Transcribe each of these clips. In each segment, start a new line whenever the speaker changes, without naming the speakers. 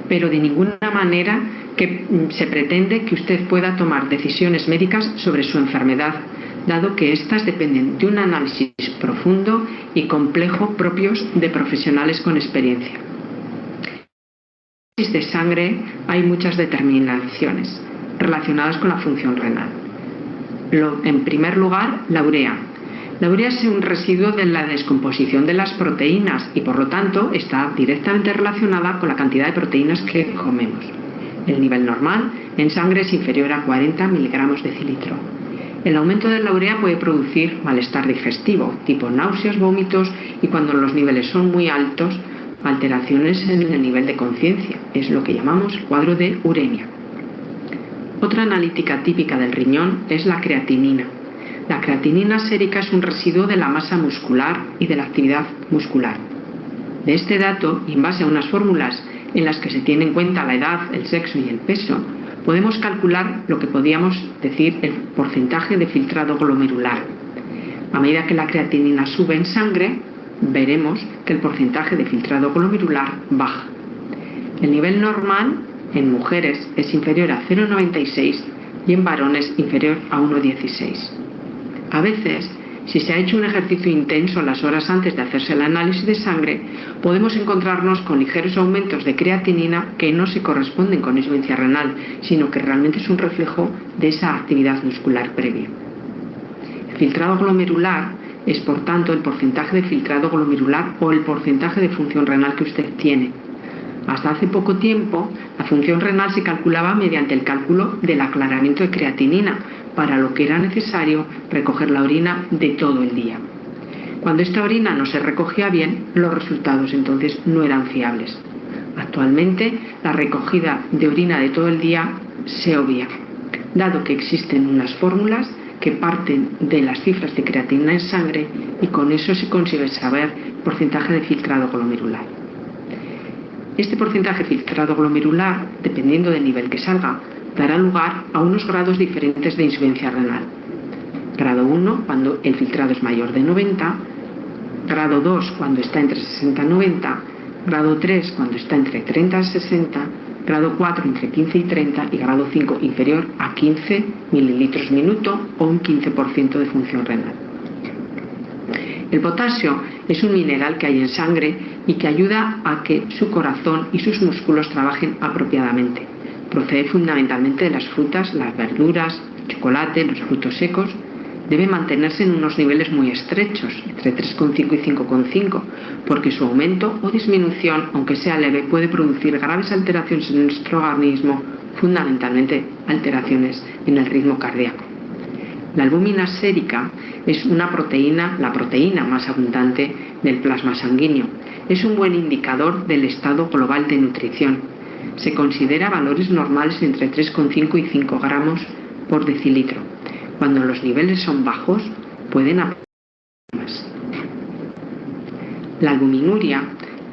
pero de ninguna manera que se pretende que usted pueda tomar decisiones médicas sobre su enfermedad, dado que éstas dependen de un análisis profundo y complejo propios de profesionales con experiencia. En el análisis de sangre hay muchas determinaciones relacionadas con la función renal. En primer lugar, la urea. La urea es un residuo de la descomposición de las proteínas y por lo tanto está directamente relacionada con la cantidad de proteínas que comemos. El nivel normal en sangre es inferior a 40 miligramos decilitro. El aumento de la urea puede producir malestar digestivo, tipo náuseas, vómitos y cuando los niveles son muy altos, alteraciones en el nivel de conciencia. Es lo que llamamos cuadro de uremia. Otra analítica típica del riñón es la creatinina. La creatinina sérica es un residuo de la masa muscular y de la actividad muscular. De este dato, y en base a unas fórmulas en las que se tiene en cuenta la edad, el sexo y el peso, podemos calcular lo que podríamos decir el porcentaje de filtrado glomerular. A medida que la creatinina sube en sangre, veremos que el porcentaje de filtrado glomerular baja. El nivel normal en mujeres es inferior a 0,96 y en varones inferior a 1,16. A veces, si se ha hecho un ejercicio intenso las horas antes de hacerse el análisis de sangre, podemos encontrarnos con ligeros aumentos de creatinina que no se corresponden con insuficiencia renal, sino que realmente es un reflejo de esa actividad muscular previa. El filtrado glomerular es, por tanto, el porcentaje de filtrado glomerular o el porcentaje de función renal que usted tiene. Hasta hace poco tiempo, la función renal se calculaba mediante el cálculo del aclaramiento de creatinina, para lo que era necesario recoger la orina de todo el día. Cuando esta orina no se recogía bien, los resultados entonces no eran fiables. Actualmente, la recogida de orina de todo el día se obvia, dado que existen unas fórmulas que parten de las cifras de creatinina en sangre y con eso se consigue saber el porcentaje de filtrado glomerular. Este porcentaje de filtrado glomerular, dependiendo del nivel que salga, dará lugar a unos grados diferentes de insuficiencia renal. Grado 1 cuando el filtrado es mayor de 90, grado 2 cuando está entre 60 y 90, grado 3 cuando está entre 30 y 60, grado 4 entre 15 y 30 y grado 5 inferior a 15 mililitros minuto o un 15% de función renal. El potasio es un mineral que hay en sangre y que ayuda a que su corazón y sus músculos trabajen apropiadamente. Procede fundamentalmente de las frutas, las verduras, el chocolate, los frutos secos. Debe mantenerse en unos niveles muy estrechos, entre 3,5 y 5,5, porque su aumento o disminución, aunque sea leve, puede producir graves alteraciones en nuestro organismo, fundamentalmente alteraciones en el ritmo cardíaco. La albúmina sérica es una proteína, la proteína más abundante del plasma sanguíneo. Es un buen indicador del estado global de nutrición. Se considera valores normales entre 3,5 y 5 gramos por decilitro. Cuando los niveles son bajos, pueden haber más. La albuminuria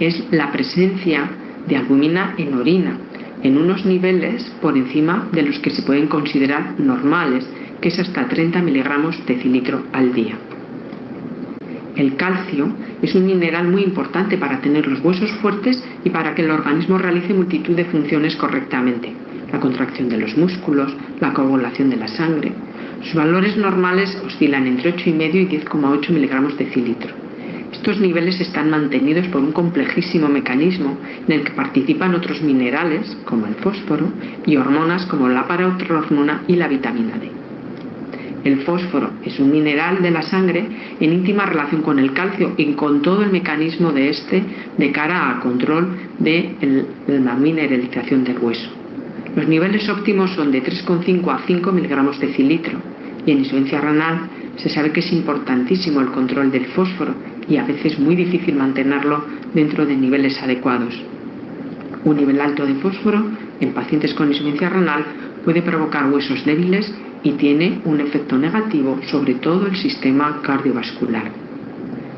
es la presencia de albúmina en orina, en unos niveles por encima de los que se pueden considerar normales, que es hasta 30 miligramos decilitro al día. El calcio es un mineral muy importante para tener los huesos fuertes y para que el organismo realice multitud de funciones correctamente. La contracción de los músculos, la coagulación de la sangre. Sus valores normales oscilan entre 8,5 y 10,8 miligramos decilitro. Estos niveles están mantenidos por un complejísimo mecanismo en el que participan otros minerales, como el fósforo, y hormonas como la paratormona y la vitamina D. El fósforo es un mineral de la sangre en íntima relación con el calcio y con todo el mecanismo de este de cara a control de la mineralización del hueso. Los niveles óptimos son de 3,5 a 5 miligramos decilitro y en insuficiencia renal se sabe que es importantísimo el control del fósforo y a veces muy difícil mantenerlo dentro de niveles adecuados. Un nivel alto de fósforo en pacientes con insuficiencia renal puede provocar huesos débiles y tiene un efecto negativo sobre todo el sistema cardiovascular.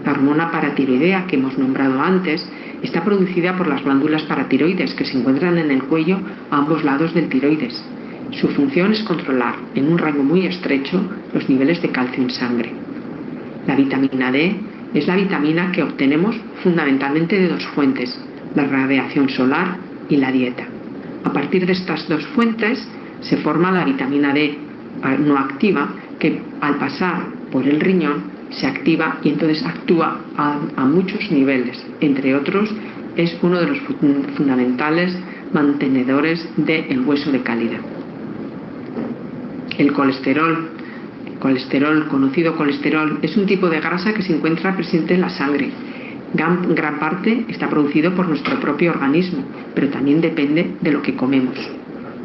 La hormona paratiroidea que hemos nombrado antes está producida por las glándulas paratiroides que se encuentran en el cuello a ambos lados del tiroides. Su función es controlar en un rango muy estrecho los niveles de calcio en sangre. La vitamina D es la vitamina que obtenemos fundamentalmente de dos fuentes, la radiación solar y la dieta. A partir de estas dos fuentes se forma la vitamina D no activa, que al pasar por el riñón se activa y entonces actúa a muchos niveles. Entre otros, es uno de los fundamentales mantenedores del hueso de calidad. El colesterol, conocido colesterol, es un tipo de grasa que se encuentra presente en la sangre. Gran parte está producido por nuestro propio organismo, pero también depende de lo que comemos.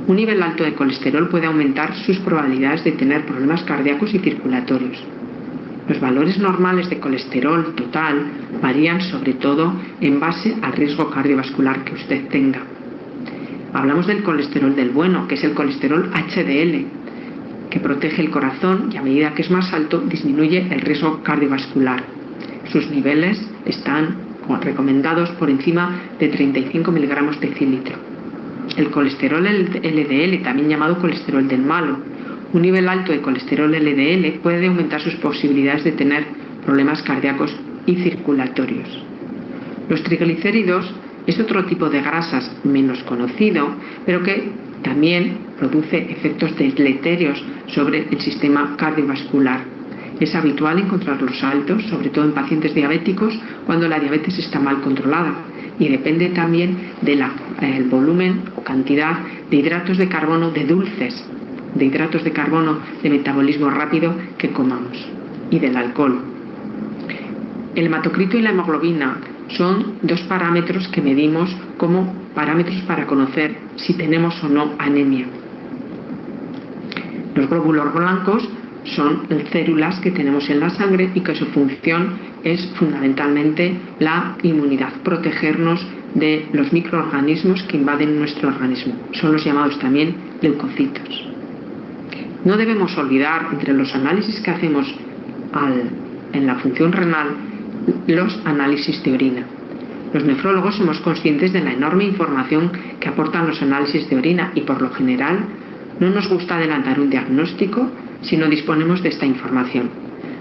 Un nivel alto de colesterol puede aumentar sus probabilidades de tener problemas cardíacos y circulatorios. Los valores normales de colesterol total varían sobre todo en base al riesgo cardiovascular que usted tenga. Hablamos del colesterol del bueno, que es el colesterol HDL, que protege el corazón y a medida que es más alto disminuye el riesgo cardiovascular. Sus niveles están recomendados por encima de 35 miligramos decilitro. El colesterol LDL, también llamado colesterol del malo. Un nivel alto de colesterol LDL puede aumentar sus posibilidades de tener problemas cardíacos y circulatorios. Los triglicéridos es otro tipo de grasas menos conocido, pero que también produce efectos deleterios sobre el sistema cardiovascular. Es habitual encontrarlos altos, sobre todo en pacientes diabéticos, cuando la diabetes está mal controlada, y depende también del volumen o cantidad de hidratos de carbono de dulces, de hidratos de carbono de metabolismo rápido que comamos, y del alcohol. El hematocrito y la hemoglobina son dos parámetros que medimos como parámetros para conocer si tenemos o no anemia. Los glóbulos blancos son células que tenemos en la sangre y que su función es fundamentalmente la inmunidad, protegernos de los microorganismos que invaden nuestro organismo. Son los llamados también leucocitos. No debemos olvidar, entre los análisis que hacemos en la función renal, los análisis de orina. Los nefrólogos somos conscientes de la enorme información que aportan los análisis de orina y, por lo general, no nos gusta adelantar un diagnóstico si no disponemos de esta información.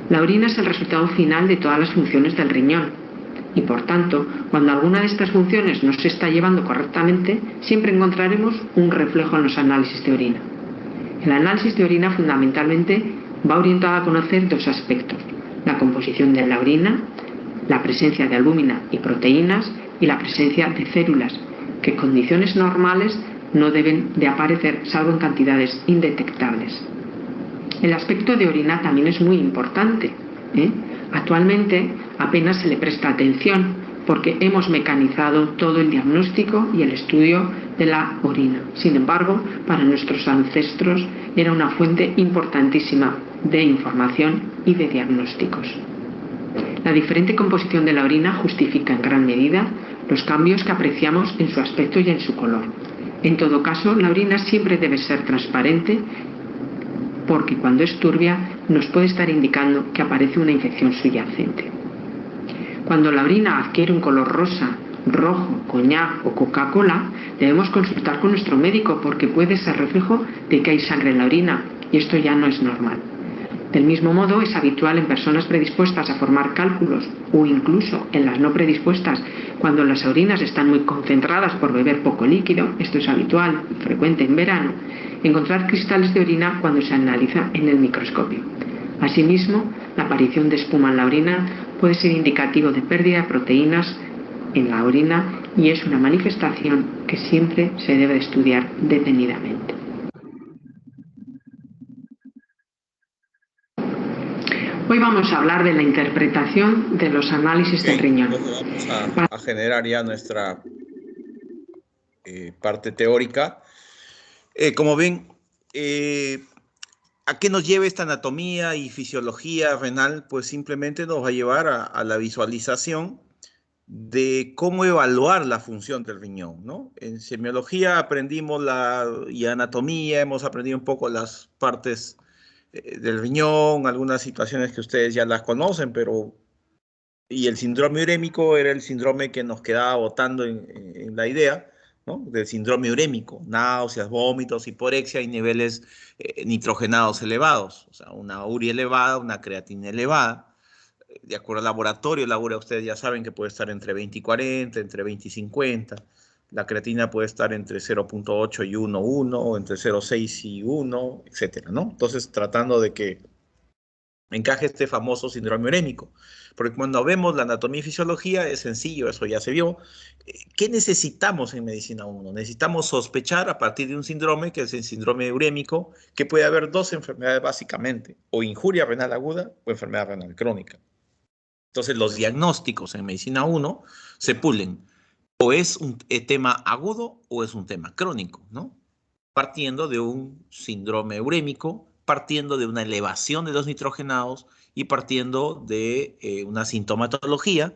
La orina es el resultado final de todas las funciones del riñón y, por tanto, cuando alguna de estas funciones no se está llevando correctamente, siempre encontraremos un reflejo en los análisis de orina. El análisis de orina fundamentalmente va orientado a conocer dos aspectos: la composición de la orina, la presencia de albúmina y proteínas y la presencia de células, que en condiciones normales no deben de aparecer salvo en cantidades indetectables. El aspecto de orina también es muy importante. Actualmente apenas se le presta atención porque hemos mecanizado todo el diagnóstico y el estudio de la orina. Sin embargo, para nuestros ancestros era una fuente importantísima de información y de diagnósticos. La diferente composición de la orina justifica en gran medida los cambios que apreciamos en su aspecto y en su color. En todo caso, la orina siempre debe ser transparente porque cuando es turbia nos puede estar indicando que aparece una infección subyacente. Cuando la orina adquiere un color rosa, rojo, coñac o Coca-Cola, debemos consultar con nuestro médico porque puede ser reflejo de que hay sangre en la orina y esto ya no es normal. Del mismo modo, es habitual en personas predispuestas a formar cálculos o incluso en las no predispuestas, cuando las orinas están muy concentradas por beber poco líquido, esto es habitual y frecuente en verano, encontrar cristales de orina cuando se analiza en el microscopio. Asimismo, la aparición de espuma en la orina puede ser indicativo de pérdida de proteínas en la orina y es una manifestación que siempre se debe estudiar detenidamente. Hoy vamos a hablar de la interpretación de los análisis del riñón.
Entonces vamos a generar ya nuestra parte teórica. Como ven, ¿a qué nos lleva esta anatomía y fisiología renal? Pues simplemente nos va a llevar a la visualización de cómo evaluar la función del riñón, ¿no? En semiología aprendimos y anatomía, hemos aprendido un poco las partes del riñón, algunas situaciones que ustedes ya las conocen, y el síndrome urémico era el síndrome que nos quedaba botando en la idea, ¿no? Del síndrome urémico, náuseas, vómitos, hiporexia y niveles nitrogenados elevados, o sea, una urea elevada, una creatina elevada. De acuerdo al laboratorio, la urea ustedes ya saben que puede estar entre 20 y 40, entre 20 y 50. La creatina puede estar entre 0.8 y 1,1, o entre 0.6 y 1, etcétera, ¿no? Entonces, tratando de que encaje este famoso síndrome urémico. Porque cuando vemos la anatomía y fisiología es sencillo, eso ya se vio. ¿Qué necesitamos en medicina 1? Necesitamos sospechar a partir de un síndrome, que es el síndrome urémico, que puede haber dos enfermedades básicamente, o injuria renal aguda o enfermedad renal crónica. Entonces los diagnósticos en medicina 1 se pulen. O es un tema agudo o es un tema crónico, ¿no? Partiendo de un síndrome urémico, partiendo de una elevación de los nitrógenados y partiendo de una sintomatología,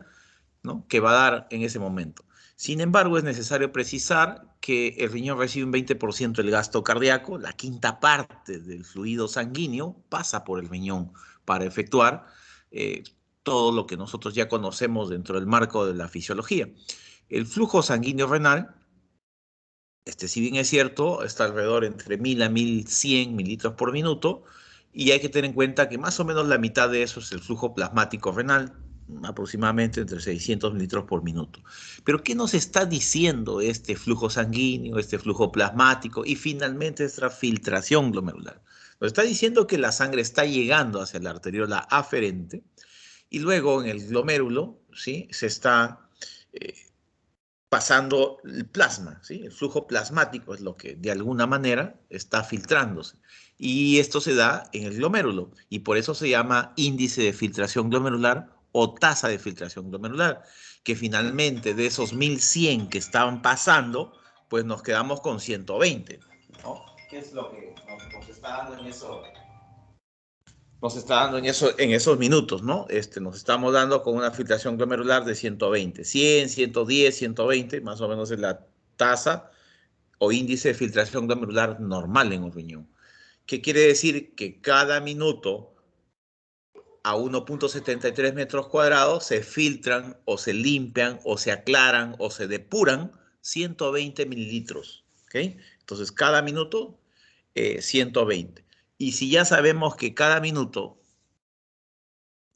¿no?, que va a dar en ese momento. Sin embargo, es necesario precisar que el riñón recibe un 20% del gasto cardíaco, la quinta parte del fluido sanguíneo pasa por el riñón para efectuar todo lo que nosotros ya conocemos dentro del marco de la fisiología. El flujo sanguíneo renal, si bien es cierto, está alrededor entre 1000 a 1100 mililitros por minuto, y hay que tener en cuenta que más o menos la mitad de eso es el flujo plasmático renal, aproximadamente entre 600 mililitros por minuto. Pero ¿qué nos está diciendo este flujo sanguíneo, este flujo plasmático y finalmente esta filtración glomerular? Nos está diciendo que la sangre está llegando hacia la arteriola aferente y luego en el glomérulo, ¿sí?, se está pasando el plasma, ¿sí? El flujo plasmático es lo que de alguna manera está filtrándose. Y esto se da en el glomérulo y por eso se llama índice de filtración glomerular o tasa de filtración glomerular, que finalmente de esos 1100 que estaban pasando, pues nos quedamos con 120, ¿no? ¿Qué es lo que nos está dando en eso? Nos está dando en esos minutos, ¿no? Nos estamos dando con una filtración glomerular de 120, 100, 110, 120, más o menos es la tasa o índice de filtración glomerular normal en un riñón. ¿Qué quiere decir? Que cada minuto a 1.73 metros cuadrados se filtran o se limpian o se aclaran o se depuran 120 mililitros, ¿ok? Entonces, cada minuto 120. Y si ya sabemos que cada minuto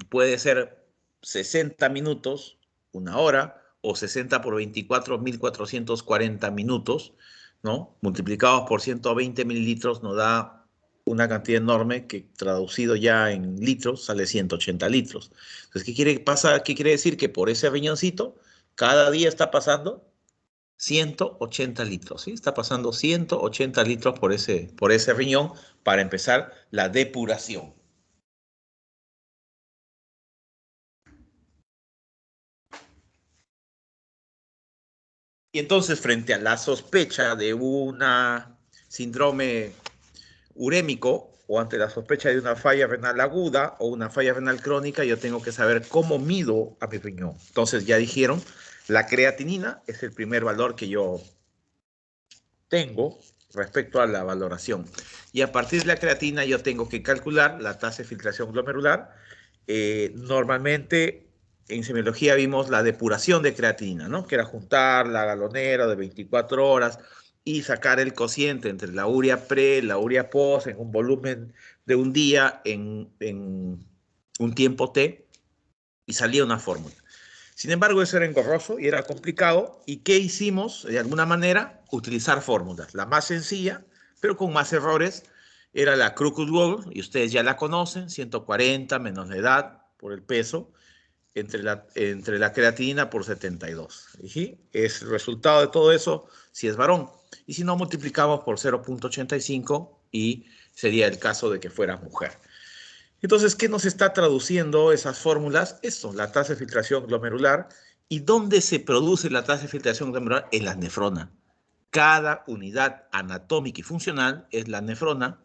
puede ser 60 minutos, una hora, o 60 por 24, 1440 minutos, ¿no? Multiplicados por 120 mililitros nos da una cantidad enorme que traducido ya en litros sale 180 litros. Entonces, ¿qué quiere decir? Que por ese riñoncito cada día está pasando 180 litros, ¿sí? Está pasando 180 litros por ese riñón para empezar la depuración. Y entonces, frente a la sospecha de un síndrome urémico o ante la sospecha de una falla renal aguda o una falla renal crónica, yo tengo que saber cómo mido a mi riñón. Entonces, ya dijeron, la creatinina es el primer valor que yo tengo respecto a la valoración. Y a partir de la creatina yo tengo que calcular la tasa de filtración glomerular. Normalmente en semiología vimos la depuración de creatinina, ¿no?, que era juntar la galonera de 24 horas y sacar el cociente entre la urea pre, la urea post en un volumen de un día en un tiempo T y salía una fórmula. Sin embargo, eso era engorroso y era complicado. ¿Y qué hicimos? De alguna manera, utilizar fórmulas. La más sencilla, pero con más errores, era la Crocus-Walker, y ustedes ya la conocen, 140 menos la edad por el peso, entre la creatinina por 72. ¿Sí? Es el resultado de todo eso si es varón. Y si no, multiplicamos por 0.85 y sería el caso de que fuera mujer. Entonces, ¿qué nos está traduciendo esas fórmulas? Esto, la tasa de filtración glomerular. ¿Y dónde se produce la tasa de filtración glomerular? En la nefrona. Cada unidad anatómica y funcional es la nefrona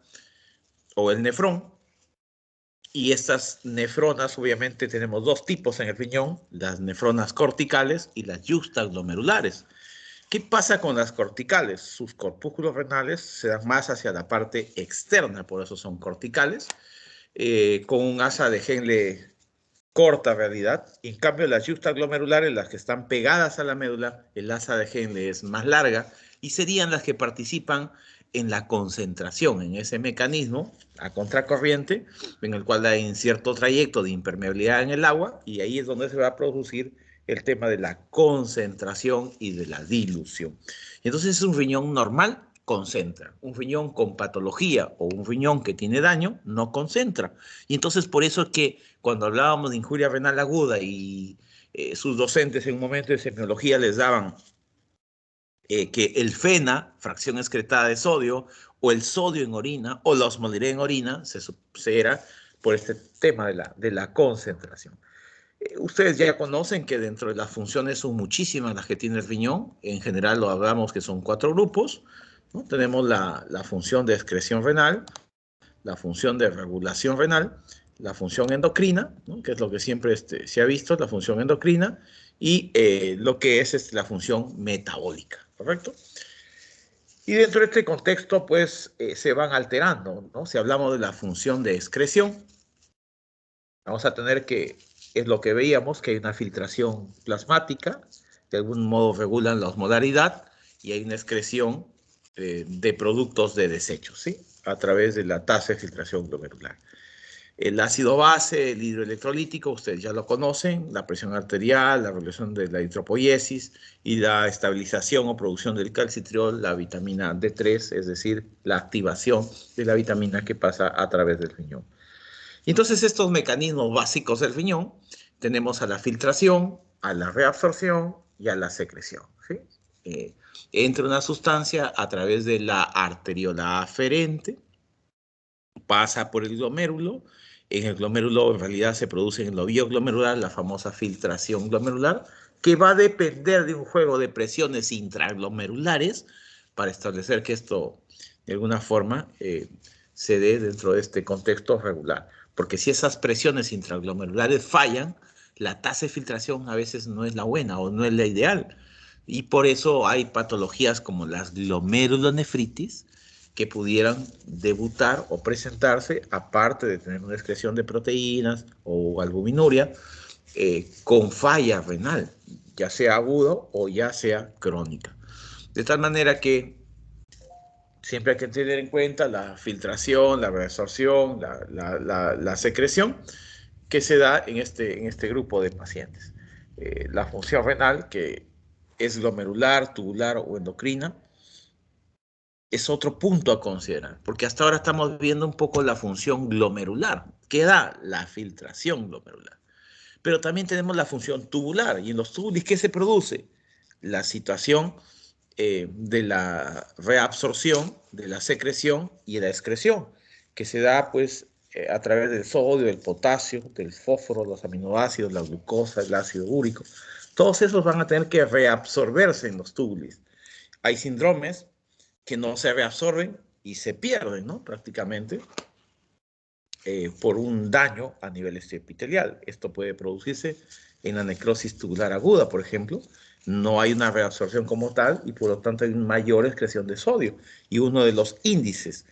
o el nefrón. Y estas nefronas, obviamente, tenemos dos tipos en el riñón, las nefronas corticales y las yuxtaglomerulares. ¿Qué pasa con las corticales? Sus corpúsculos renales se dan más hacia la parte externa, por eso son corticales. Con un asa de Henle corta en realidad. En cambio, las yuxtaglomerulares, las que están pegadas a la médula, el asa de Henle es más larga y serían las que participan en la concentración, en ese mecanismo a contracorriente, en el cual hay un cierto trayecto de impermeabilidad en el agua y ahí es donde se va a producir el tema de la concentración y de la dilución. Entonces, un riñón normal concentra. Un riñón con patología o un riñón que tiene daño no concentra. Y entonces por eso es que cuando hablábamos de injuria renal aguda y sus docentes en un momento de semiología les daban que el FeNA, fracción excretada de sodio, o el sodio en orina, o la osmolalidad en orina, se era por este tema de la concentración. Ustedes ya conocen que dentro de las funciones son muchísimas las que tiene el riñón. En general lo hablamos que son 4 grupos, ¿no? Tenemos la función de excreción renal, la función de regulación renal, la función endocrina, ¿no? Que es lo que siempre se ha visto, la función endocrina, y lo que es la función metabólica, ¿correcto? Y dentro de este contexto, pues, se van alterando, ¿no? Si hablamos de la función de excreción, vamos a tener que, es lo que veíamos, que hay una filtración plasmática, de algún modo regulan la osmolaridad, y hay una excreción de productos de desechos, ¿sí? A través de la tasa de filtración glomerular. El ácido base, el hidroelectrolítico, ustedes ya lo conocen, la presión arterial, la regulación de la eritropoiesis y la estabilización o producción del calcitriol, la vitamina D3, es decir, la activación de la vitamina que pasa a través del riñón. Y entonces estos mecanismos básicos del riñón, tenemos a la filtración, a la reabsorción y a la secreción, ¿sí? Entra una sustancia a través de la arteriola aferente, pasa por el glomérulo. En el glomérulo en realidad se produce en el lobio glomerular la famosa filtración glomerular, que va a depender de un juego de presiones intraglomerulares para establecer que esto de alguna forma se dé dentro de este contexto regular. Porque si esas presiones intraglomerulares fallan, la tasa de filtración a veces no es la buena o no es la ideal. Y por eso hay patologías como las glomerulonefritis, que pudieran debutar o presentarse, aparte de tener una excreción de proteínas o albuminuria, con falla renal, ya sea agudo o ya sea crónica. De tal manera que siempre hay que tener en cuenta la filtración, la reabsorción, la secreción que se da en este grupo de pacientes. La función renal, que es glomerular, tubular o endocrina, es otro punto a considerar, porque hasta ahora estamos viendo un poco la función glomerular, que da la filtración glomerular. Pero también tenemos la función tubular, y en los túbulos, ¿qué se produce? La situación de la reabsorción, de la secreción y de la excreción, que se da pues a través del sodio, del potasio, del fósforo, los aminoácidos, la glucosa, el ácido úrico. Todos esos van a tener que reabsorberse en los túbulos. Hay síndromes que no se reabsorben y se pierden, ¿no? Prácticamente por un daño a nivel epitelial. Esto puede producirse en la necrosis tubular aguda, por ejemplo. No hay una reabsorción como tal y por lo tanto hay una mayor excreción de sodio. Y uno de los índices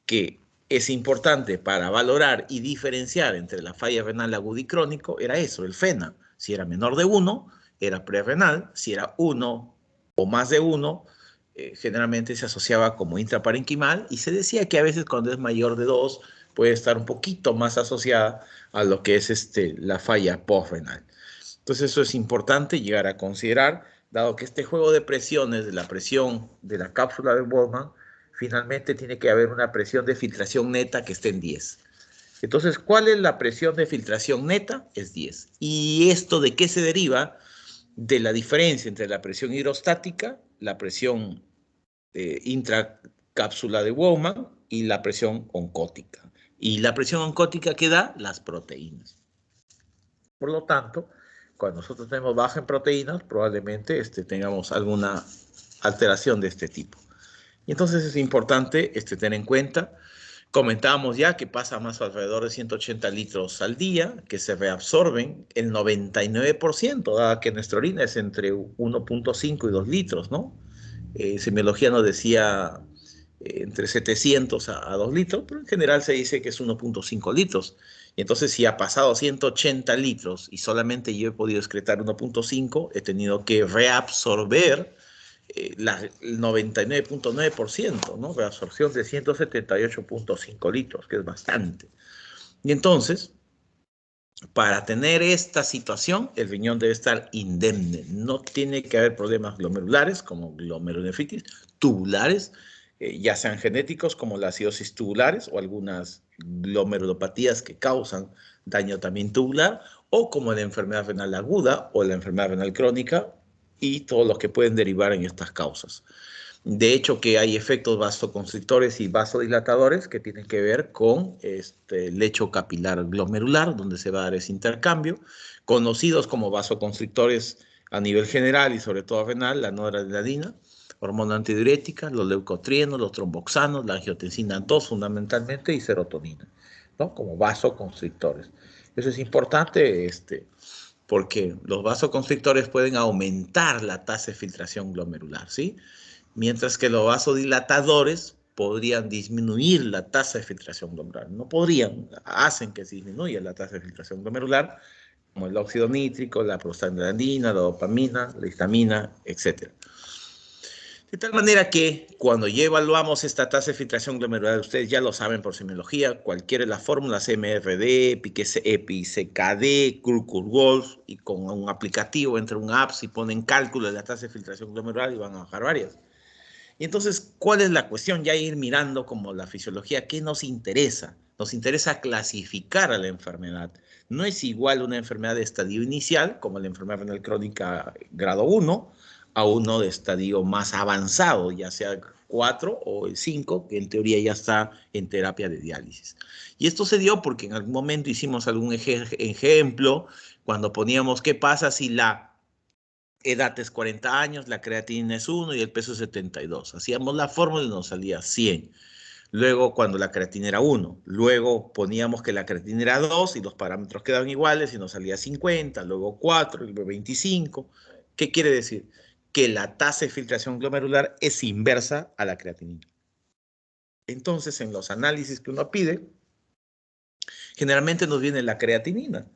que es importante para valorar y diferenciar entre la falla renal aguda y crónico era eso, el FeNA. Si era menor de 1, era prerrenal. Si era 1 o más de 1, generalmente se asociaba como intraparenquimal y se decía que a veces cuando es mayor de 2 puede estar un poquito más asociada a lo que es la falla postrenal. Entonces eso es importante llegar a considerar, dado que este juego de presiones, de la presión de la cápsula de Bowman, finalmente tiene que haber una presión de filtración neta que esté en 10. Entonces, ¿cuál es la presión de filtración neta? Es 10. ¿Y esto de qué se deriva? De la diferencia entre la presión hidrostática, la presión intracápsula de Bowman y la presión oncótica. Y la presión oncótica que da las proteínas. Por lo tanto, cuando nosotros tenemos baja en proteínas, probablemente tengamos alguna alteración de este tipo. Y entonces es importante tener en cuenta. Comentábamos ya que pasa más alrededor de 180 litros al día, que se reabsorben el 99%, dada que nuestra orina es entre 1.5 y 2 litros, ¿no? Semiología nos decía entre 700 a 2 litros, pero en general se dice que es 1.5 litros. Y entonces si ha pasado 180 litros y solamente yo he podido excretar 1.5, he tenido que reabsorber el 99.9%, ¿no? Reabsorción de 178.5 litros, que es bastante. Y entonces, Para tener esta situación, el riñón debe estar indemne. No tiene que haber problemas glomerulares, como glomerulonefritis, tubulares, ya sean genéticos, como la acidosis tubulares, o algunas glomerulopatías que causan daño también tubular, o como la enfermedad renal aguda o la enfermedad renal crónica, y todos los que pueden derivar en estas causas. De hecho, que hay efectos vasoconstrictores y vasodilatadores que tienen que ver con lecho capilar glomerular, donde se va a dar ese intercambio, conocidos como vasoconstrictores a nivel general y sobre todo renal, la noradrenalina, hormona antidiurética, los leucotrienos, los tromboxanos, la angiotensina 2 fundamentalmente y serotonina, ¿no? Como vasoconstrictores. Eso es importante, porque los vasoconstrictores pueden aumentar la tasa de filtración glomerular, ¿sí? Mientras que los vasodilatadores podrían disminuir la tasa de filtración glomerular. No podrían, hacen que se disminuya la tasa de filtración glomerular, como el óxido nítrico, la prostaglandina, la dopamina, la histamina, etc. De tal manera que cuando ya evaluamos esta tasa de filtración glomerular, ustedes ya lo saben por semiología, cualquiera de las fórmulas MRD, EPI-CKD, Wolf, y con un aplicativo, entre un app, y ponen cálculo de la tasa de filtración glomerular y van a bajar varias. Y entonces, ¿cuál es la cuestión? Ya ir mirando como la fisiología, ¿qué nos interesa? Nos interesa clasificar a la enfermedad. No es igual una enfermedad de estadio inicial, como la enfermedad renal crónica grado 1, a uno de estadio más avanzado, ya sea 4 o el 5, que en teoría ya está en terapia de diálisis. Y esto se dio porque en algún momento hicimos algún ejemplo cuando poníamos qué pasa si la edad es 40 años, la creatinina es 1 y el peso es 72. Hacíamos la fórmula y nos salía 100. Luego, cuando la creatina era 1, luego poníamos que la creatina era 2 y los parámetros quedaban iguales y nos salía 50, luego 4, luego 25. ¿Qué quiere decir? Que la tasa de filtración glomerular es inversa a la creatinina. Entonces, en los análisis que uno pide, generalmente nos viene la creatinina.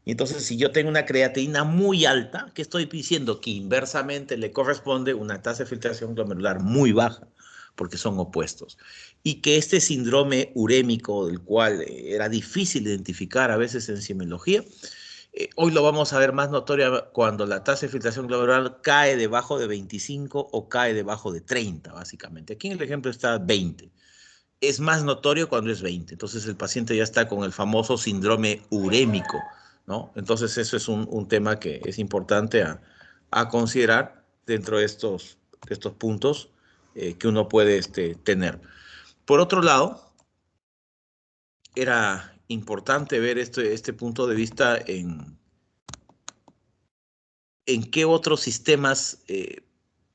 Y entonces, si yo tengo una creatinina muy alta, ¿qué estoy diciendo? Que inversamente le corresponde una tasa de filtración glomerular muy baja, porque son opuestos. Y que este síndrome urémico, del cual era difícil identificar a veces en semiología, hoy lo vamos a ver más notorio cuando la tasa de filtración glomerular cae debajo de 25 o cae debajo de 30, básicamente. Aquí en el ejemplo está 20. Es más notorio cuando es 20. Entonces el paciente ya está con el famoso síndrome urémico, ¿no? Entonces eso es un tema que es importante a considerar dentro de estos puntos que uno puede tener. Por otro lado, era importante ver este punto de vista en qué otros sistemas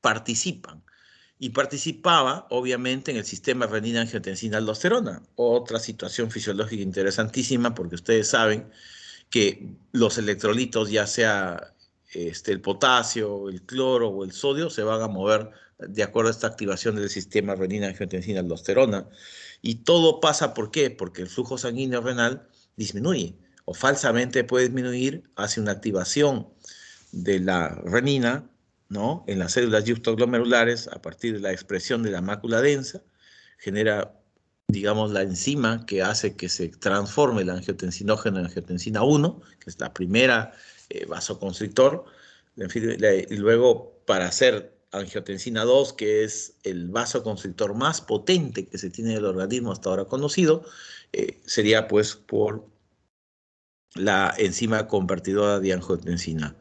participan. Y participaba, obviamente, en el sistema renina-angiotensina-aldosterona. Otra situación fisiológica interesantísima, porque ustedes saben que los electrolitos, ya sea el potasio, el cloro o el sodio, se van a mover de acuerdo a esta activación del sistema renina-angiotensina-aldosterona. Y todo pasa, ¿por qué? Porque el flujo sanguíneo renal disminuye, o falsamente puede disminuir hacia una activación de la renina, ¿no? En las células yuxtoglomerulares, a partir de la expresión de la mácula densa, genera, digamos, la enzima que hace que se transforme el angiotensinógeno en angiotensina 1, que es la primera vasoconstrictor, y luego para hacer angiotensina 2, que es el vasoconstrictor más potente que se tiene en el organismo hasta ahora conocido, sería pues por la enzima convertidora de angiotensina.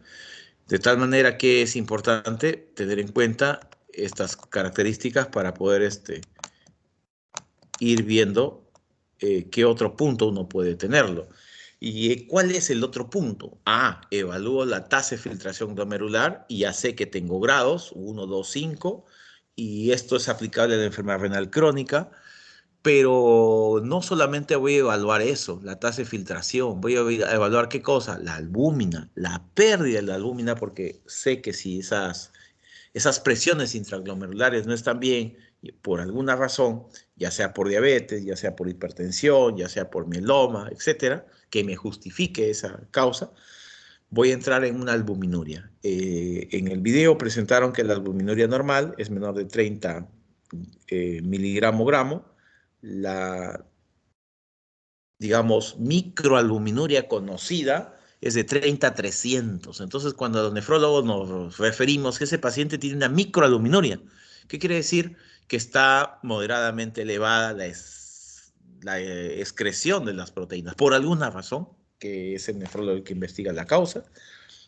De tal manera que es importante tener en cuenta estas características para poder ir viendo qué otro punto uno puede tenerlo. ¿Y cuál es el otro punto? Evalúo la tasa de filtración glomerular y ya sé que tengo grados, 1, 2, 5, y esto es aplicable a la enfermedad renal crónica, pero no solamente voy a evaluar eso, la tasa de filtración, voy a evaluar qué cosa, la albúmina, la pérdida de la albúmina, porque sé que si esas presiones intraglomerulares no están bien, por alguna razón, ya sea por diabetes, ya sea por hipertensión, ya sea por mieloma, etcétera, que me justifique esa causa, voy a entrar en una albuminuria. En el video presentaron que la albuminuria normal es menor de 30 miligramo gramo. La digamos, microalbuminuria conocida es de 30 a 300. Entonces, cuando los nefrólogos nos referimos que ese paciente tiene una microalbuminuria, ¿qué quiere decir? Que está moderadamente elevada la excreción de las proteínas, por alguna razón, que es el nefrólogo el que investiga la causa,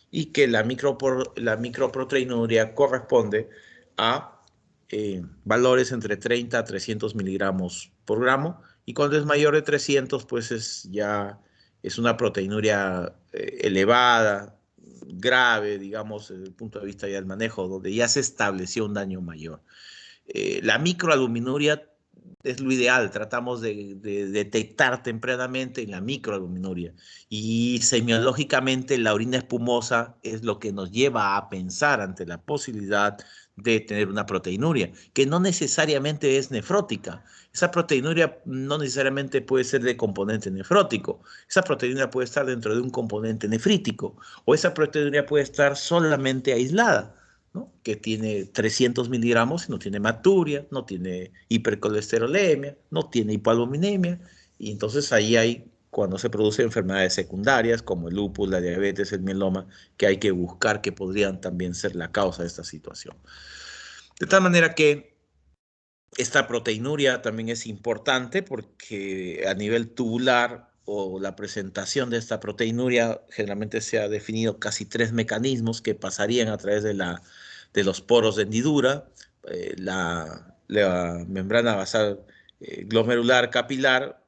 y que la microproteinuria corresponde a valores entre 30 a 300 miligramos por gramo, y cuando es mayor de 300, pues es una proteinuria elevada, grave, digamos, desde el punto de vista ya del manejo, donde ya se estableció un daño mayor. La microalbuminuria es lo ideal, tratamos de detectar tempranamente en la microalbuminuria, y semiológicamente la orina espumosa es lo que nos lleva a pensar ante la posibilidad de tener una proteinuria, que no necesariamente es nefrótica. Esa proteinuria no necesariamente puede ser de componente nefrótico, esa proteinuria puede estar dentro de un componente nefrítico, o esa proteinuria puede estar solamente aislada, ¿no? Que tiene 300 miligramos y no tiene hematuria, no tiene hipercolesterolemia, no tiene hipoalbuminemia, y entonces ahí hay, cuando se producen enfermedades secundarias como el lupus, la diabetes, el mieloma, que hay que buscar que podrían también ser la causa de esta situación. De tal manera que esta proteinuria también es importante porque a nivel tubular o la presentación de esta proteinuria generalmente se ha definido casi 3 mecanismos que pasarían a través de los poros de hendidura, la membrana basal glomerular capilar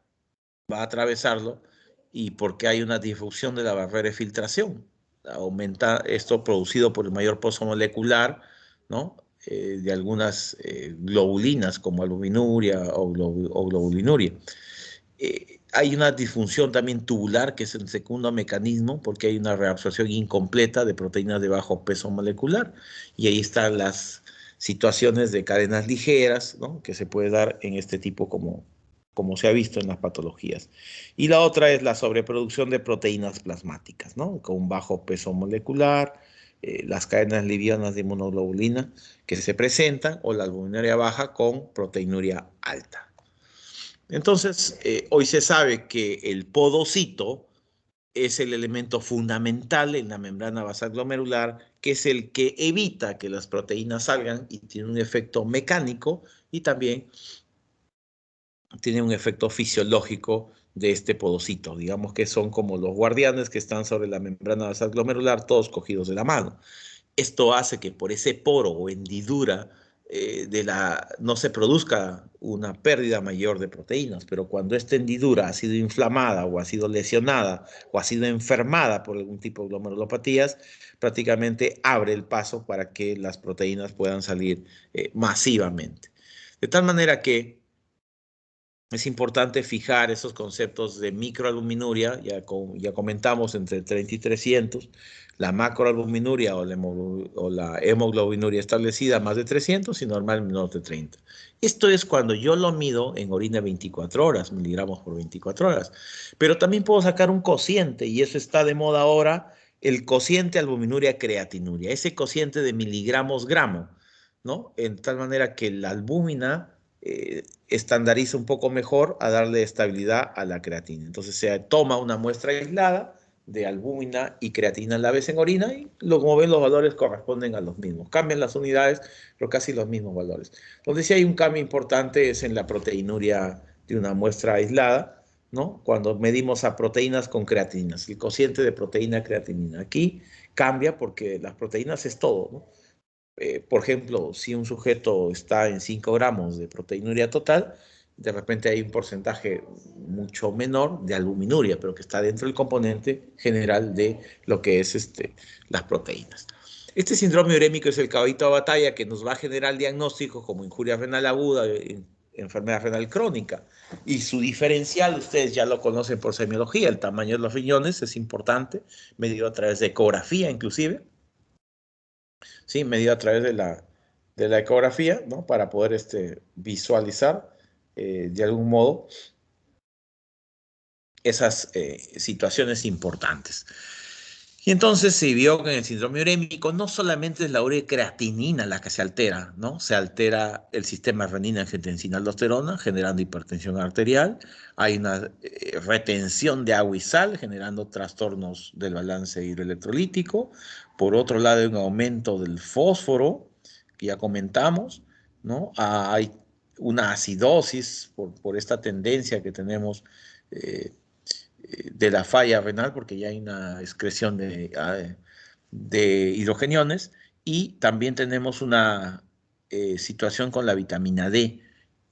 va a atravesarlo, y porque hay una difusión de la barrera de filtración. Aumenta esto producido por el mayor pozo molecular, ¿no? De algunas globulinas como albuminuria o globulinuria. Hay una disfunción también tubular, que es el segundo mecanismo, porque hay una reabsorción incompleta de proteínas de bajo peso molecular, y ahí están las situaciones de cadenas ligeras, ¿no? Que se puede dar en este tipo como se ha visto en las patologías. Y la otra es la sobreproducción de proteínas plasmáticas, ¿no? Con un bajo peso molecular, las cadenas livianas de inmunoglobulina que se presentan, o la albuminuria baja con proteinuria alta. Entonces, hoy se sabe que el podocito es el elemento fundamental en la membrana basal glomerular, que es el que evita que las proteínas salgan, y tiene un efecto mecánico y también tiene un efecto fisiológico de este podocito. Digamos que son como los guardianes que están sobre la membrana basal glomerular, todos cogidos de la mano. Esto hace que por ese poro o hendidura no se produzca una pérdida mayor de proteínas, pero cuando esta hendidura ha sido inflamada o ha sido lesionada o ha sido enfermada por algún tipo de glomerulopatías, prácticamente abre el paso para que las proteínas puedan salir masivamente. De tal manera que es importante fijar esos conceptos de microalbuminuria, ya comentamos entre 30 y 300, la macroalbuminuria o la hemoglobinuria establecida más de 300 y normal menos de 30. Esto es cuando yo lo mido en orina 24 horas, miligramos por 24 horas. Pero también puedo sacar un cociente, y eso está de moda ahora, el cociente albuminuria-creatinuria, ese cociente de miligramos gramo, ¿no? En tal manera que la albúmina estandariza un poco mejor a darle estabilidad a la creatina. Entonces se toma una muestra aislada de albúmina y creatina a la vez en orina, y como ven, los valores corresponden a los mismos. Cambian las unidades, pero casi los mismos valores. Donde sí hay un cambio importante es en la proteinuria de una muestra aislada, ¿no? Cuando medimos a proteínas con creatinas, el cociente de proteína-creatinina. Aquí cambia porque las proteínas es todo, ¿no? Por ejemplo, si un sujeto está en 5 gramos de proteinuria total, de repente hay un porcentaje mucho menor de albuminuria, pero que está dentro del componente general de lo que es las proteínas. Este síndrome urémico es el caballito de batalla que nos va a generar diagnósticos como injuria renal aguda, enfermedad renal crónica. Y su diferencial, ustedes ya lo conocen por semiología, el tamaño de los riñones es importante, medido a través de ecografía inclusive. ¿Sí? Medido a través de la ecografía, ¿no? Para poder visualizar de algún modo esas situaciones importantes. Y entonces se vio que en el síndrome urémico no solamente es la ureacreatinina la que se altera, ¿no? Se altera el sistema renina-angiotensina-aldosterona, generando hipertensión arterial. Hay una retención de agua y sal, generando trastornos del balance hidroelectrolítico. Por otro lado, hay un aumento del fósforo, que ya comentamos, ¿no? Hay una acidosis por esta tendencia que tenemos de la falla renal, porque ya hay una excreción de hidrogeniones, y también tenemos una situación con la vitamina D.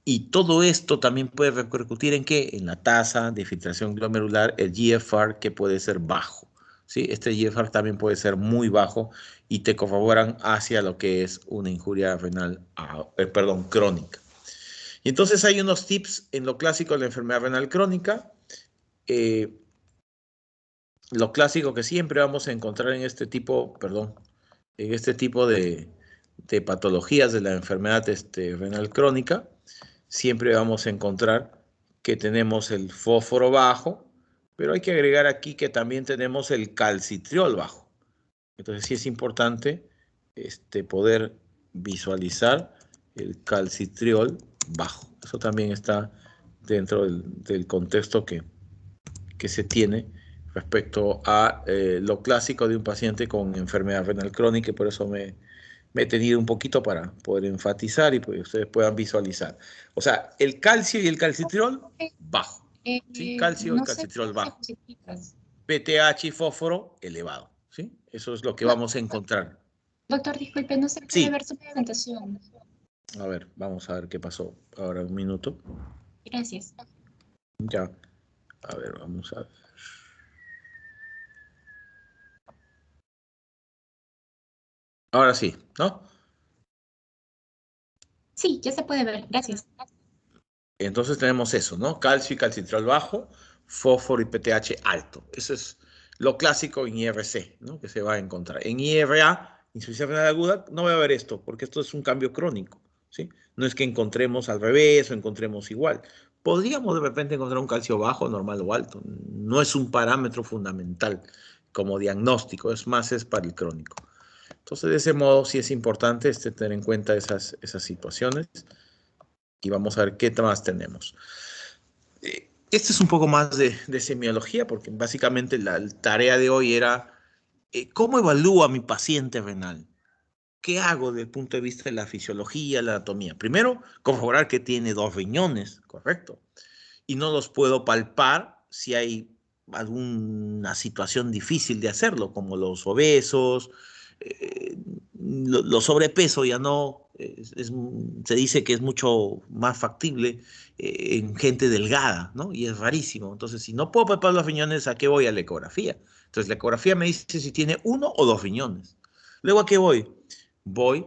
Y todo esto también puede repercutir en qué? En la tasa de filtración glomerular, el GFR, que puede ser bajo. ¿Sí? Este GFR también puede ser muy bajo y te corroboran hacia lo que es una injuria renal, perdón, crónica. Y entonces hay unos tips en lo clásico de la enfermedad renal crónica. Eh, lo clásico que siempre vamos a encontrar en este tipo, perdón, en este tipo de patologías de la enfermedad renal crónica, siempre vamos a encontrar que tenemos el fósforo bajo, pero hay que agregar aquí que también tenemos el calcitriol bajo. Entonces sí es importante poder visualizar el calcitriol bajo. Eso también está dentro del contexto que se tiene respecto a lo clásico de un paciente con enfermedad renal crónica, y por eso me he tenido un poquito para poder enfatizar y pues ustedes puedan visualizar. O sea, el calcio y el calcitriol bajo, ¿sí? Calcio y
No sé
calcitriol
qué
bajo.
diapositivas.
PTH y fósforo elevado, ¿sí? Eso es lo que
No,
vamos a encontrar.
doctor, disculpe, no se puede
Sí,
ver su presentación.
a ver, vamos a ver qué pasó. Ahora un minuto.
Gracias.
Ya, a ver, vamos a ver. Ahora sí, ¿no?
Sí, ya se puede ver. Gracias.
Entonces tenemos eso, ¿no? Calcio y calcitriol bajo, fósforo y PTH alto. Eso es lo clásico en IRC, ¿no? Que se va a encontrar. En IRA, insuficiencia renal aguda, no va a haber esto, porque esto es un cambio crónico, ¿sí? No es que encontremos al revés o encontremos igual. Podríamos de repente encontrar un calcio bajo, normal o alto. No es un parámetro fundamental como diagnóstico, es más, es para el crónico. Entonces, de ese modo, sí es importante tener en cuenta esas situaciones. Y vamos a ver qué más tenemos. Este es un poco más de semiología, porque básicamente la tarea de hoy era ¿cómo evalúo a mi paciente renal? ¿Qué hago desde el punto de vista de la fisiología, la anatomía? Primero, corroborar que tiene 2 riñones, correcto. Y no los puedo palpar si hay alguna situación difícil de hacerlo, como los obesos, los sobrepeso ya no, se dice que es mucho más factible en gente delgada, ¿no? Y es rarísimo. Entonces, si no puedo palpar los riñones, ¿a qué voy? A la ecografía. Entonces, la ecografía me dice si tiene 1 o 2 riñones. Luego, ¿a qué voy? Voy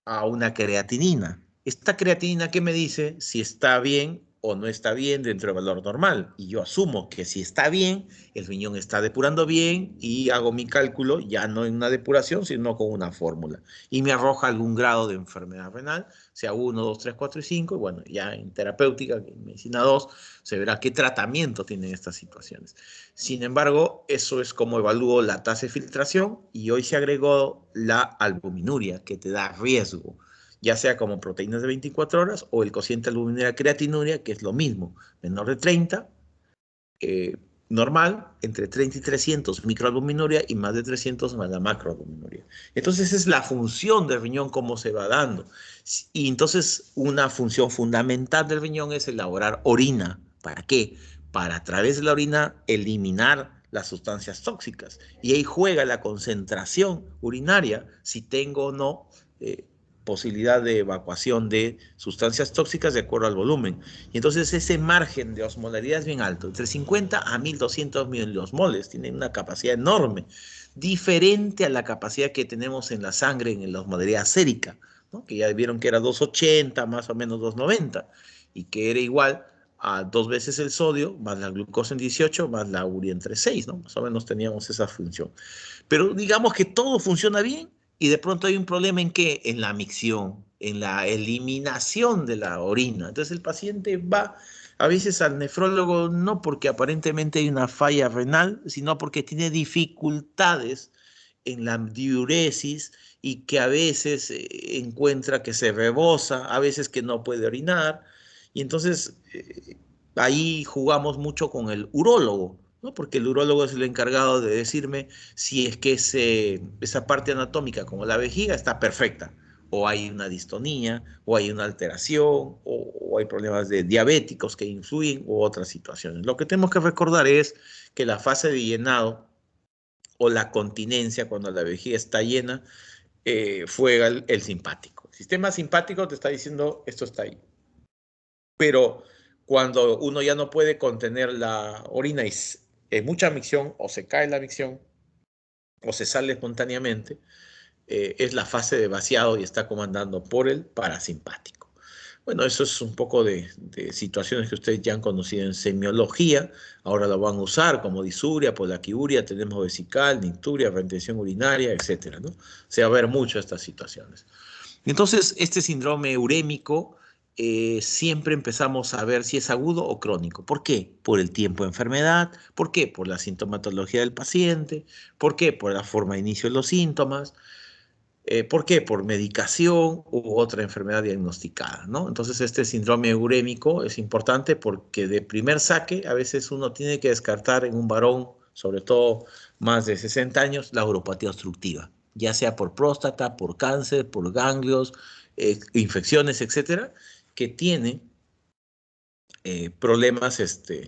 a una creatinina. Esta creatinina, ¿qué me dice? Si está bien o no está bien dentro del valor normal. Y yo asumo que si está bien, el riñón está depurando bien y hago mi cálculo ya no en una depuración, sino con una fórmula. Y me arroja algún grado de enfermedad renal, sea 1, 2, 3, 4 y 5. Y bueno, ya en terapéutica, en medicina 2, se verá qué tratamiento tienen estas situaciones. Sin embargo, eso es como evalúo la tasa de filtración, y hoy se agregó la albuminuria, que te da riesgo, ya sea como proteínas de 24 horas o el cociente albuminuria creatinuria, que es lo mismo, menor de 30, normal, entre 30 y 300 microalbuminuria, y más de 300 más la macroalbuminuria. Entonces es la función del riñón cómo se va dando. Y entonces una función fundamental del riñón es elaborar orina. ¿Para qué? Para a través de la orina eliminar las sustancias tóxicas. Y ahí juega la concentración urinaria, si tengo o no posibilidad de evacuación de sustancias tóxicas de acuerdo al volumen. Y entonces ese margen de osmolaridad es bien alto, entre 50 a 1200 miliosmoles, tiene una capacidad enorme, diferente a la capacidad que tenemos en la sangre en la osmolaridad sérica, ¿no? Que ya vieron que era 280, más o menos 290, y que era igual a 2 veces el sodio, más la glucosa en 18, más la urea entre 6, ¿no? Más o menos teníamos esa función. Pero digamos que todo funciona bien, y de pronto hay un problema en qué, en la micción, en la eliminación de la orina. Entonces el paciente va a veces al nefrólogo no porque aparentemente hay una falla renal, sino porque tiene dificultades en la diuresis y que a veces encuentra que se rebosa, a veces que no puede orinar, y entonces ahí jugamos mucho con el urólogo, ¿no? Porque el urólogo es el encargado de decirme si es que esa parte anatómica, como la vejiga, está perfecta, o hay una distonía, o hay una alteración, o hay problemas diabéticos que influyen, u otras situaciones. Lo que tenemos que recordar es que la fase de llenado o la continencia, cuando la vejiga está llena, juega el simpático. El sistema simpático te está diciendo, esto está ahí. Pero cuando uno ya no puede contener la orina y mucha micción, o se cae la micción, o se sale espontáneamente, es la fase de vaciado y está comandando por el parasimpático. Bueno, eso es un poco de situaciones que ustedes ya han conocido en semiología, ahora lo van a usar como disuria, polaquiuria, tenemos vesical, nicturia, retención urinaria, etcétera, ¿no? Se va a ver mucho estas situaciones. Entonces, este síndrome urémico siempre empezamos a ver si es agudo o crónico. ¿Por qué? Por el tiempo de enfermedad. ¿Por qué? Por la sintomatología del paciente. ¿Por qué? Por la forma de inicio de los síntomas. ¿Por qué? Por medicación u otra enfermedad diagnosticada, ¿no? Entonces, este síndrome urémico es importante porque de primer saque a veces uno tiene que descartar en un varón, sobre todo más de 60 años, la uropatía obstructiva, ya sea por próstata, por cáncer, por ganglios, infecciones, etcétera, que tiene problemas, estos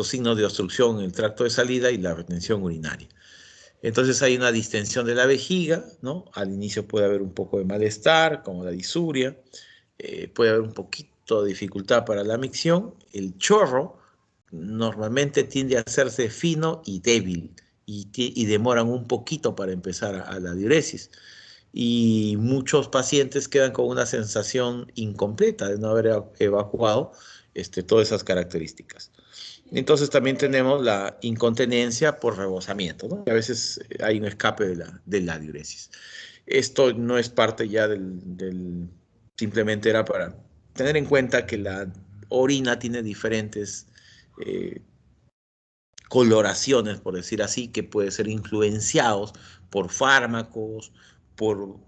signos de obstrucción en el tracto de salida y la retención urinaria. Entonces hay una distensión de la vejiga, ¿no? Al inicio puede haber un poco de malestar, como la disuria, puede haber un poquito de dificultad para la micción. El chorro normalmente tiende a hacerse fino y débil y demoran un poquito para empezar a la diuresis. Y muchos pacientes quedan con una sensación incompleta de no haber evacuado todas esas características. Entonces también tenemos la incontinencia por rebosamiento, ¿no? A veces hay un escape de la diuresis. Esto no es parte ya simplemente era para tener en cuenta que la orina tiene diferentes coloraciones, por decir así, que pueden ser influenciados por fármacos, por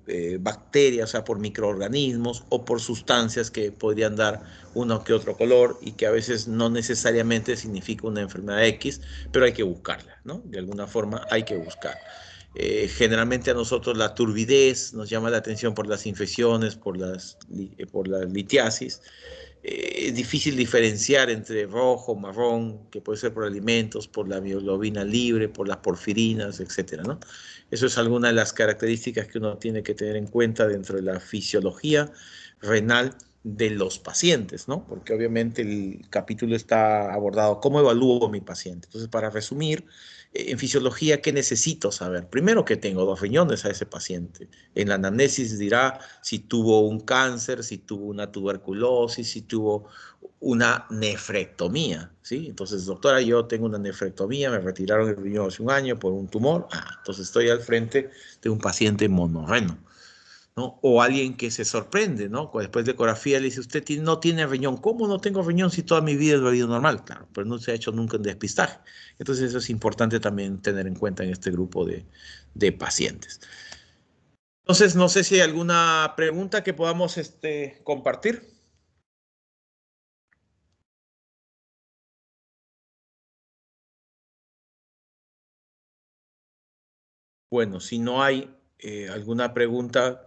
bacterias, o sea, por microorganismos o por sustancias que podrían dar uno que otro color y que a veces no necesariamente significa una enfermedad X, pero hay que buscarla, ¿no? De alguna forma hay que buscar. Generalmente a nosotros la turbidez nos llama la atención por las infecciones, por la litiasis. Es difícil diferenciar entre rojo, marrón, que puede ser por alimentos, por la mioglobina libre, por las porfirinas, etcétera, ¿no? Eso es alguna de las características que uno tiene que tener en cuenta dentro de la fisiología renal de los pacientes, ¿no? Porque obviamente el capítulo está abordado, ¿cómo evalúo a mi paciente? Entonces, para resumir, en fisiología, ¿qué necesito saber? Primero que tengo 2 riñones a ese paciente. En la anamnesis dirá si tuvo un cáncer, si tuvo una tuberculosis, si tuvo una nefrectomía, ¿sí? Entonces, doctora, yo tengo una nefrectomía, me retiraron el riñón hace un año por un tumor. Entonces estoy al frente de un paciente monorreno, ¿no? O alguien que se sorprende, ¿no? Después de ecografía le dice, usted no tiene riñón. ¿Cómo no tengo riñón si toda mi vida he vivido normal? Claro, pero no se ha hecho nunca un despistaje. Entonces eso es importante también tener en cuenta en este grupo de pacientes. Entonces, no sé si hay alguna pregunta que podamos compartir. Bueno, si no hay alguna pregunta,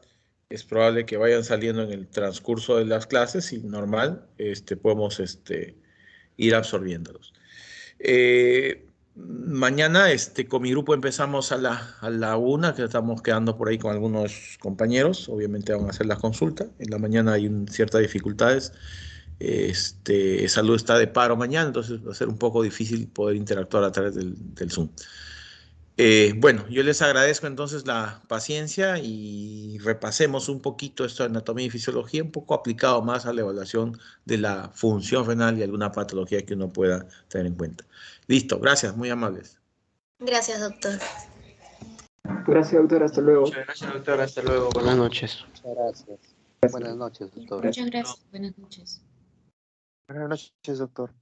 es probable que vayan saliendo en el transcurso de las clases y normal, podemos ir absorbiéndolos. Mañana con mi grupo empezamos a la 1, que estamos quedando por ahí con algunos compañeros, obviamente van a hacer la consulta, en la mañana hay ciertas dificultades, salud está de paro mañana, entonces va a ser un poco difícil poder interactuar a través del Zoom. Bueno, yo les agradezco entonces la paciencia y repasemos un poquito esto de anatomía y fisiología, un poco aplicado más a la evaluación de la función renal y alguna patología que uno pueda tener en cuenta. Listo, gracias, muy amables.
Gracias, doctor.
Gracias, doctor. Hasta luego.
Muchas gracias, doctor. Hasta luego. Buenas noches.
Muchas gracias. Buenas noches, doctor.
Muchas gracias. Buenas noches.
Buenas noches, doctor.